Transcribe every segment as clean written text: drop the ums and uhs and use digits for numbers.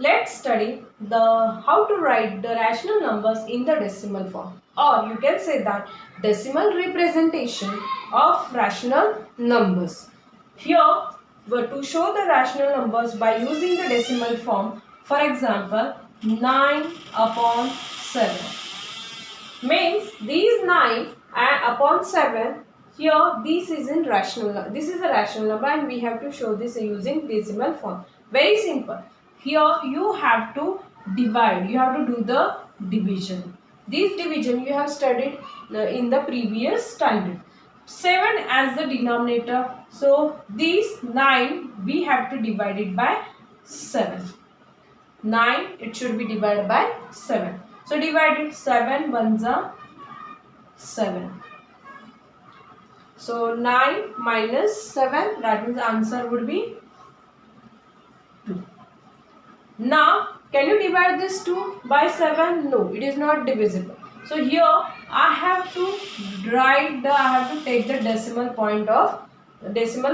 let's study the how to write the rational numbers in the decimal form, or you can say that decimal representation of rational numbers. Here to show the rational numbers by using the decimal form, for example 9 upon 7 means these 9 upon 7. Here this is in this is a rational number and we have to show this using decimal form. Very simple. Here you have to divide, you have to do the division. This division you have studied in the previous standard. 7 as the denominator, so these 9 we have to divide it by 7. 9 it should be divided by 7. So divided 7 ones are 7. So 9 minus 7, that means answer would be 2. Now can you divide this 2 by 7? No, it is not divisible. So here I have to take the decimal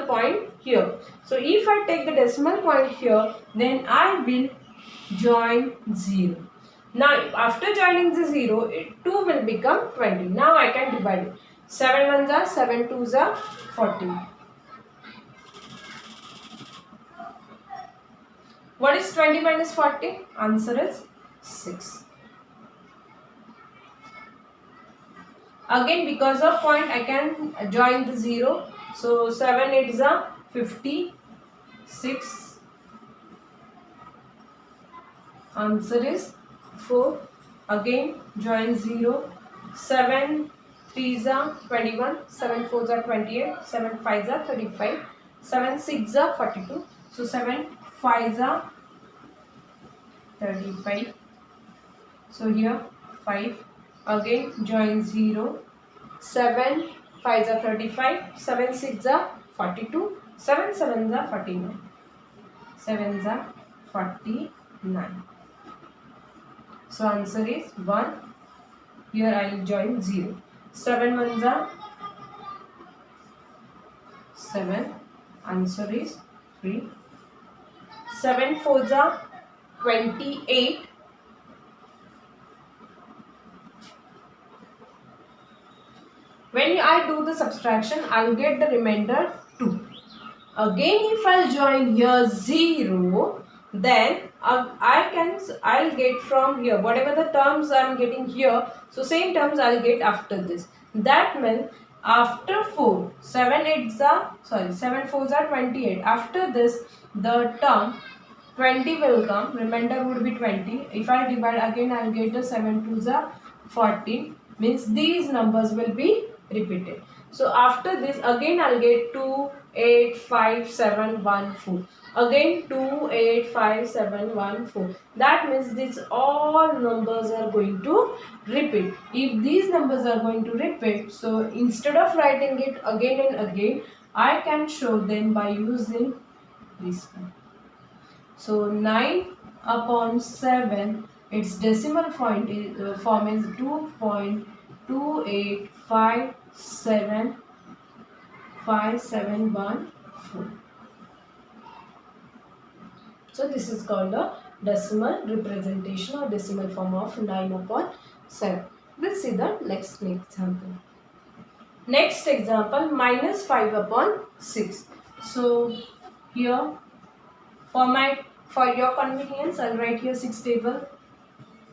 point here. So if I take the decimal point here, then I will join 0. Now after joining the 0, 2 will become 20. Now I can divide it. 7 ones are 7 twos are 14. What is 20 minus 40? Answer is 6. Again because of point I can join the 0. So 7 8s are 56. Answer is 4. Again join 0. 7 3s are 21. 7 4s are 28. 7 5s are 35. 7 6s are 42. So 7 5s are 35. So here 5. Again join 0. 7 5s are 35. 7 6s are 42. 7 7s are 49. 7s are 49. So answer is 1. Here I will join 0. 7 ones are 7. Answer is 3. 7 4s are 28. When I do the subtraction, I will get the remainder 2. Again if I will join here 0, then I'll get from here whatever the terms I am getting here, so same terms I'll get after this. That means after 4, 7 4s are 28. After this the term 20 will come, remainder would be 20. If I divide again, I'll get the 7 2s are 14. Means these numbers will be repeated. So after this again I'll get 2 8 5 7 1 4. Again 2 8 5 7 1 4. That means these all numbers are going to repeat. If these numbers are going to repeat, so instead of writing it again and again, I can show them by using this one. So 9 upon 7, its decimal form is 2.2857571 So this is called the decimal representation or decimal form of 9 upon 7. We'll see the next example. Next example, minus 5 upon 6. So here for your convenience, I'll write here 6 table.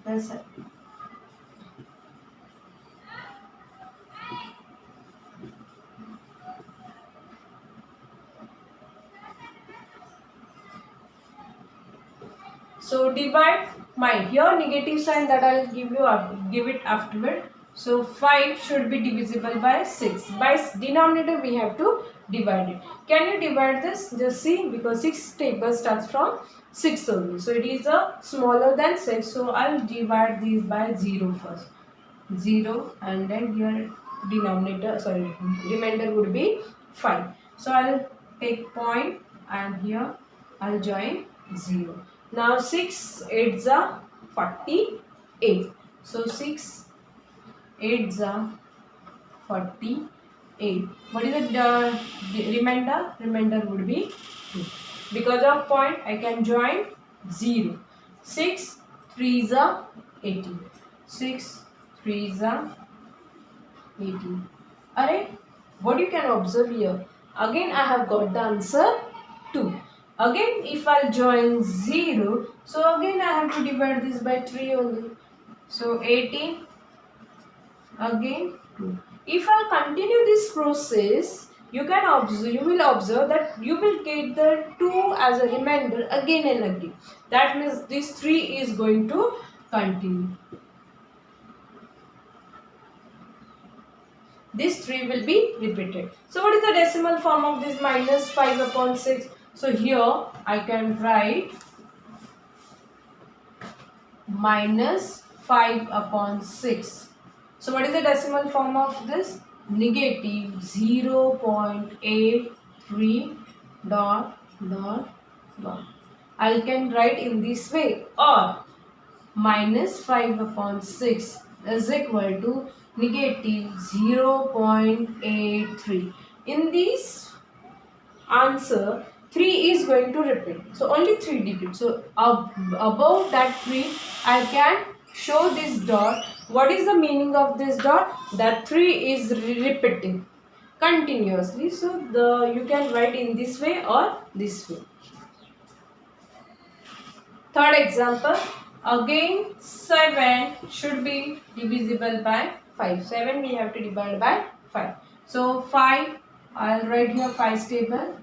That's it. So divide here negative sign that I'll give it afterward. So 5 should be divisible by 6. By denominator we have to divide it. Can you divide this? Just see, because 6 table starts from 6 only. So it is a smaller than 6. So I'll divide these by 0 first. 0 and then here remainder would be 5. So I'll take point and here I'll join 0. Now 6 8s are 48. So 6 8s are 48. What is the remainder? Remainder would be 2. Because of point I can join 0. 6 3s are 18. 6 3s are 18. Alright, what you can observe here? Again I have got the answer 2. Again if I'll join 0, so again I have to divide this by 3 only. So 18, again 2. If I continue this process, you will observe that you will get the 2 as a remainder again and again. That means this 3 is going to continue. This 3 will be repeated. So what is the decimal form of this minus 5 upon 6? So here I can write minus 5 upon 6. So what is the decimal form of this? Negative 0.83 dot dot dot. I can write in this way, or minus 5 upon 6 is equal to negative 0.83. In this answer, 3 is going to repeat. So only 3 digits. So above that 3, I can show this dot. What is the meaning of this dot? That 3 is repeating continuously. So you can write in this way or this way. Third example. Again 7 should be divisible by 5. 7 we have to divide by 5. So 5, I will write here 5's table.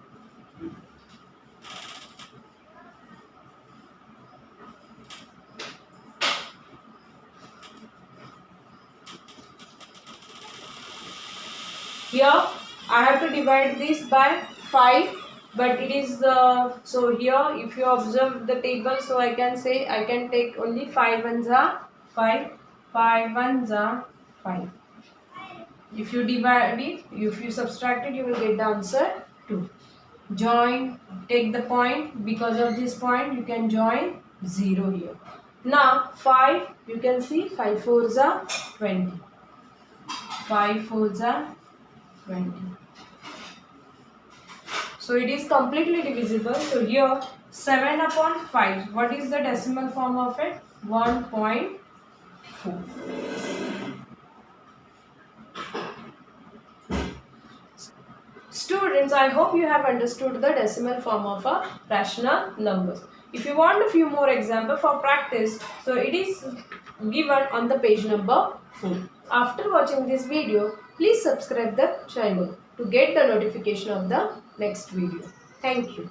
Here I have to divide this by 5, but it is so here if you observe the table, so I can say I can take only 5 ones are 5, 5 ones are 5. If you divide it, if you subtract it, you will get the answer 2. Join, take the point, because of this point you can join 0 here. Now 5, you can see 5 4s are 20. 5 4s are 20. So it is completely divisible. So here 7 upon 5. What is the decimal form of it? 1.4. Students, I hope you have understood the decimal form of a rational numbers. If you want a few more examples for practice, so it is given on the page number 4. After watching this video, please subscribe the channel to get the notification of the next video. Thank you.